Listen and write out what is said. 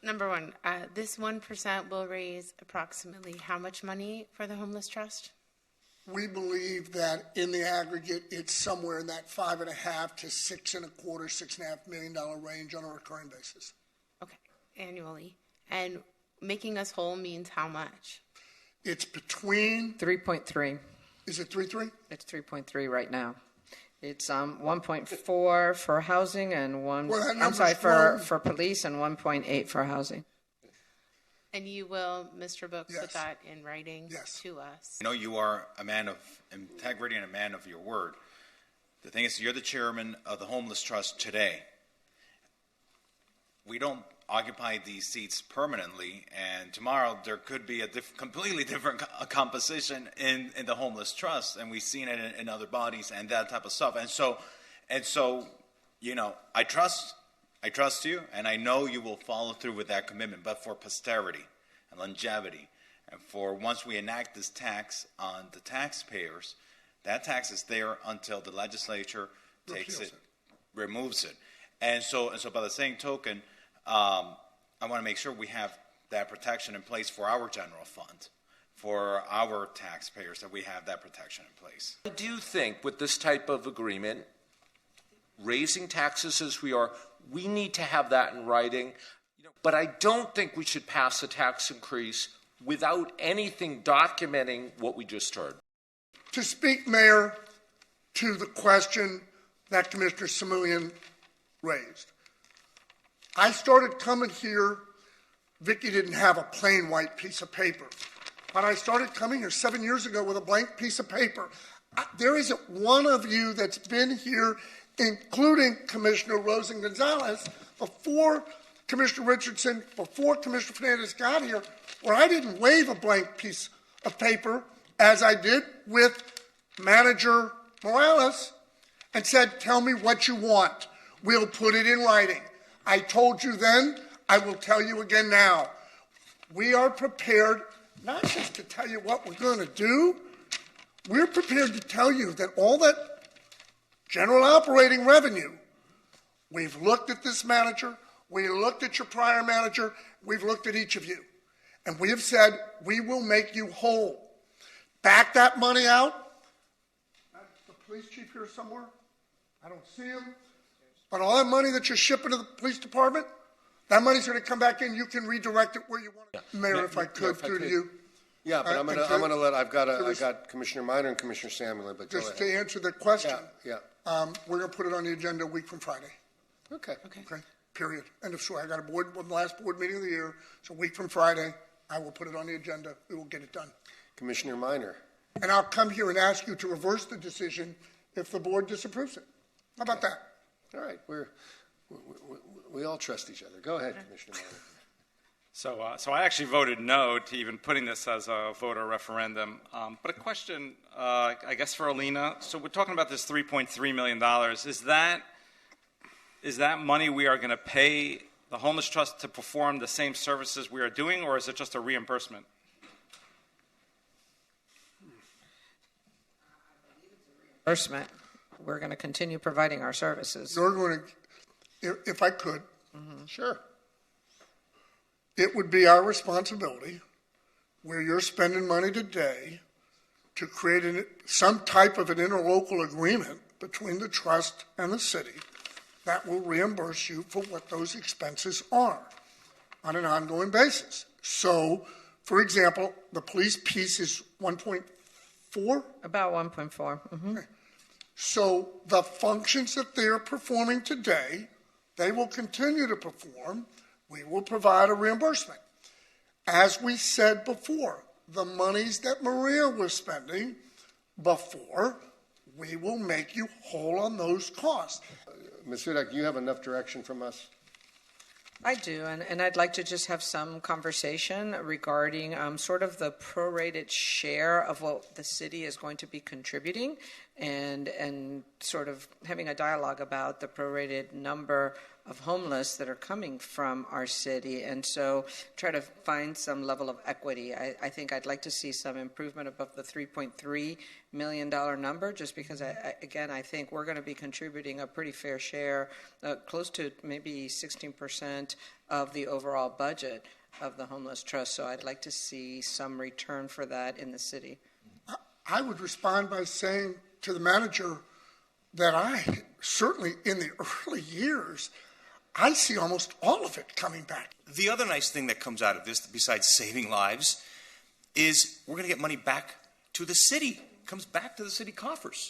number one, this 1% will raise approximately how much money for the homeless trust? We believe that in the aggregate, it's somewhere in that $5.5 to $6.25 million range on a recurring basis. Okay, annually. And making us whole means how much? It's between 3.3. Is it 3.3? It's 3.3 right now. It's 1.4 for housing and for police and 1.8 for housing. And you will, Mr. Book, Yes. put that in writing Yes. to us. I know you are a man of integrity and a man of your word. The thing is, you're the chairman of the Homeless Trust today. We don't occupy these seats permanently, and tomorrow there could be a completely different composition in the Homeless Trust, and we've seen it in other bodies and that type of stuff. And so, you know, I trust you, and I know you will follow through with that commitment. But for posterity and longevity, and for once we enact this tax on the taxpayers, that tax is there until the legislature removes it. And so by the same token, I want to make sure we have that protection in place for our general fund, for our taxpayers, that we have that protection in place. I do think with this type of agreement, raising taxes as we are, we need to have that in writing. But I don't think we should pass a tax increase without anything documenting what we just heard. To speak, Mayor, to the question that Commissioner Samulian raised. I started coming here, Vicki didn't have a plain white piece of paper. But I started coming here 7 years ago with a blank piece of paper. There isn't one of you that's been here, including Commissioner Rosen Gonzalez, before Commissioner Richardson, before Commissioner Fernandez got here, where I didn't wave a blank piece of paper, as I did with Manager Morales, and said, tell me what you want. We'll put it in writing. I told you then, I will tell you again now. We are prepared not just to tell you what we're going to do, we're prepared to tell you that all that general operating revenue, we've looked at this manager, we looked at your prior manager, we've looked at each of you, and we have said we will make you whole. Back that money out. That's the police chief here somewhere. I don't see him. But all that money that you're shipping to the police department, that money's going to come back in. You can redirect it where you want it. Mayor, if I could, through to you. Yeah, but I'm gonna let. I got Commissioner Minor and Commissioner Samuel, but just to answer the question. Yeah. We're going to put it on the agenda a week from Friday. Okay. Period. End of story. I got a board, the last board meeting of the year. So a week from Friday, I will put it on the agenda. We will get it done. Commissioner Minor. And I'll come here and ask you to reverse the decision if the board disapproves it. How about that? All right. We all trust each other. Go ahead, Commissioner Minor. So I actually voted no to even putting this as a voter referendum. But a question, I guess, for Alina. So we're talking about this $3.3 million. Is that money we are going to pay the Homeless Trust to perform the same services we are doing, or is it just a reimbursement? Reimbursement. We're going to continue providing our services. You're going to, if I could, Sure. It would be our responsibility, where you're spending money today, to create some type of an interlocal agreement between the trust and the city that will reimburse you for what those expenses are on an ongoing basis. So, for example, the police piece is 1.4? About 1.4. Okay. So the functions that they're performing today, they will continue to perform. We will provide a reimbursement. As we said before, the monies that Maria was spending before, we will make you whole on those costs. Ms. Hudak, you have enough direction from us? I do, and I'd like to just have some conversation regarding sort of the prorated share of what the city is going to be contributing and sort of having a dialogue about the prorated number of homeless that are coming from our city, and so try to find some level of equity. I think I'd like to see some improvement above the $3.3 million number, just because, I think we're going to be contributing a pretty fair share, close to maybe 16% of the overall budget of the Homeless Trust, so I'd like to see some return for that in the city. I would respond by saying to the manager that I certainly in the early years, I see almost all of it coming back. The other nice thing that comes out of this, besides saving lives, is we're going to get money back to the city. It comes back to the city coffers.